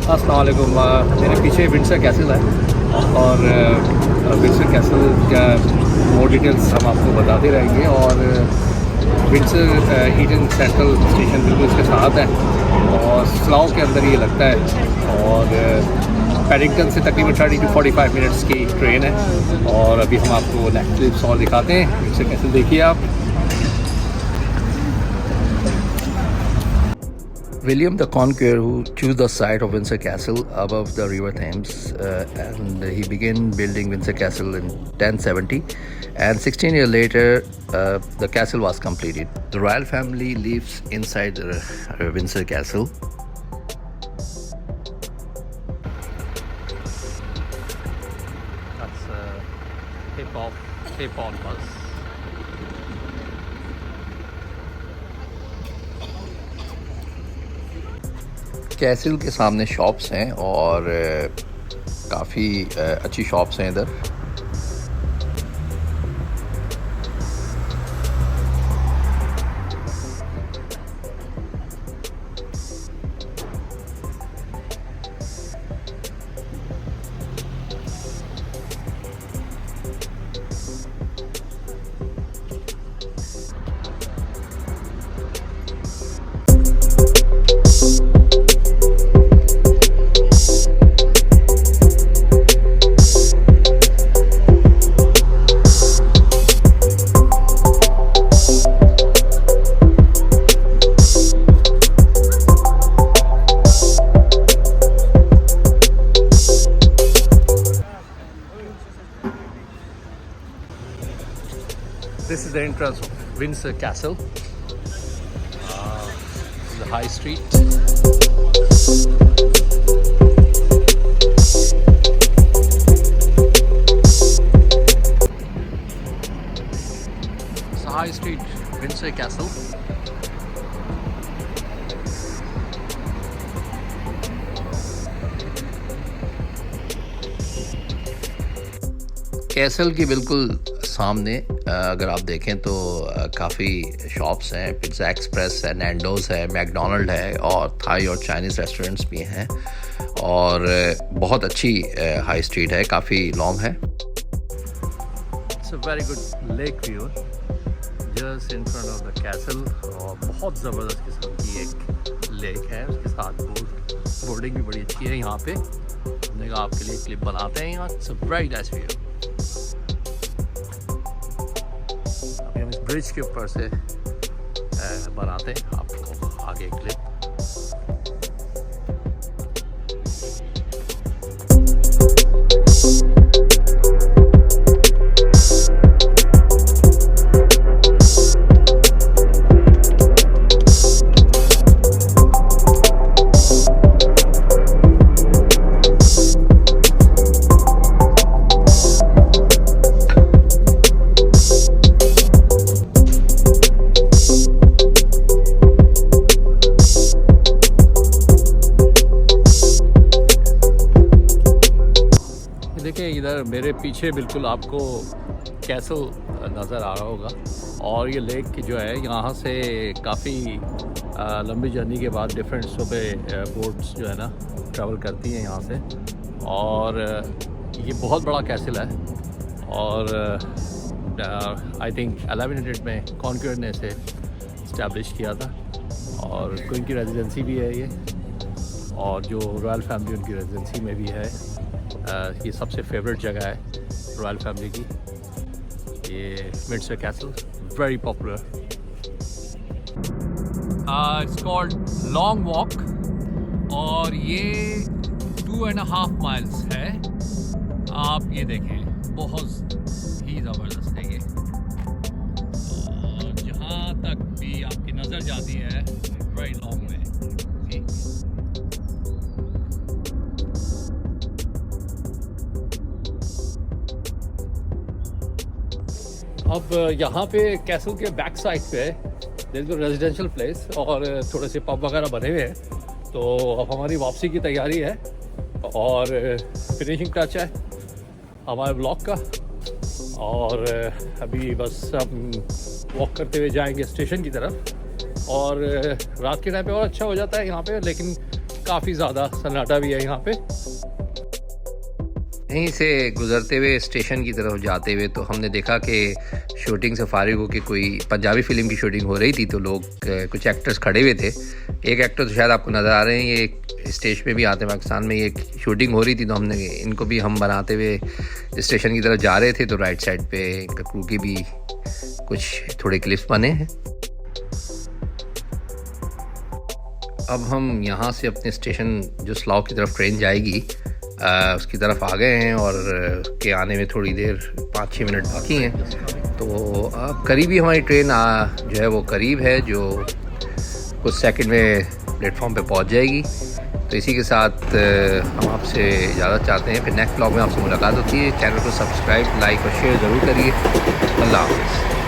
अस्सलाम वालेकुम। मेरे पीछे विंडसर कैसल है और विंडसर कैसल का मोर डिटेल्स हम आपको बताते रहेंगे। और विंडसर ईडन सेंट्रल स्टेशन बिल्कुल इसके साथ है और स्लाउ के अंदर ये लगता है। और पैडिंगटन से तकरीबन 30 to 45 मिनट्स की ट्रेन है। और अभी हम आपको नेक्स्ट क्लिप्स और दिखाते हैं। विंडसर कैसल देखिए आप। William the Conqueror, who chose the site of Windsor Castle above the River Thames, and he began building Windsor Castle in 1070, and 16 years later the castle was completed. The royal family lives inside the Windsor Castle. That's hip on bus. Castle के सामने shops हैं और काफ़ी अच्छी shops हैं इधर। This is the entrance of Windsor Castle. This is the High Street. It's the High Street, Windsor Castle. Castle की बिल्कुल सामने अगर आप देखें तो काफ़ी शॉप्स हैं। पिज़्ज़ा एक्सप्रेस है, नैंडोज़ है, मैकडोनल्ड है और थाई और चाइनीज़ रेस्टोरेंट्स भी हैं। और बहुत अच्छी हाई स्ट्रीट है, काफ़ी लॉन्ग है। It's a very good lake view just in front of the castle. और बहुत ज़बरदस्त किस्म की एक लेक है, उसके साथ बोर्डिंग भी बड़ी अच्छी है यहाँ पे। हमने कहा आपके लिए क्लिप बनाते हैं यहाँ। It's a very nice view. Bridge के ऊपर से बनाते हैं आपको आगे क्लिप। देखिए इधर मेरे पीछे बिल्कुल आपको कैसल नज़र आ रहा होगा। और ये लेक की जो है यहाँ से काफ़ी लंबी जर्नी के बाद डिफरेंट सुबह बोट्स जो है ना ट्रैवल करती हैं यहाँ से। और ये बहुत बड़ा कैसल है और आई थिंक 1100 में कॉन्क्यूर ने इसे इस्टेब्लिश किया था। और क्वीन की रेजिडेंसी भी है ये, और जो रॉयल फैमिली उनकी रेजिडेंसी में भी है। ये सबसे फेवरेट जगह है रॉयल फैमिली की, ये Windsor castle, very popular. It's called long walk और ये 2.5 माइल्स है। आप ये देखें बहुत ही ज़बरदस्त है ये। और जहाँ तक भी आपकी नज़र जाती है वेरी लॉन्ग में। अब यहाँ पे कैसल के बैक साइड पे there is a residential place और थोड़े से पब वगैरह बने हुए हैं। तो अब हमारी वापसी की तैयारी है और फिनिशिंग टच है हमारे ब्लॉग का। और अभी बस हम वॉक करते हुए जाएंगे स्टेशन की तरफ। और रात के टाइम पे और अच्छा हो जाता है यहाँ पे, लेकिन काफ़ी ज़्यादा सन्नाटा भी है यहाँ पे। यहीं से गुज़रते हुए स्टेशन की तरफ जाते हुए तो हमने देखा कि शूटिंग से फारिग होकर कोई पंजाबी फ़िल्म की शूटिंग हो रही थी, तो लोग कुछ एक्टर्स खड़े हुए थे। एक एक्टर तो शायद आपको नज़र आ रहे हैं, ये स्टेज पे भी आते हैं पाकिस्तान में, ये शूटिंग हो रही थी, तो हमने इनको भी हम बनाते हुए स्टेशन की तरफ जा रहे थे, तो राइट साइड पे इनका क्रू की भी कुछ थोड़े क्लिप्स बने हैं। अब हम यहाँ से अपने स्टेशन जो स्लाव की तरफ ट्रेन जाएगी उसकी तरफ आ गए हैं, और के आने में थोड़ी देर 5-6 मिनट बाकी हैं। तो करीब ही हमारी ट्रेन जो है वो करीब है, जो कुछ सेकंड में प्लेटफॉर्म पे पहुंच जाएगी। तो इसी के साथ हम आपसे इजाज़त चाहते हैं, फिर नेक्स्ट व्लॉग में आपसे मुलाकात होती है। चैनल को सब्सक्राइब, लाइक और शेयर ज़रूर करिए। अल्लाह हाफ़िज़।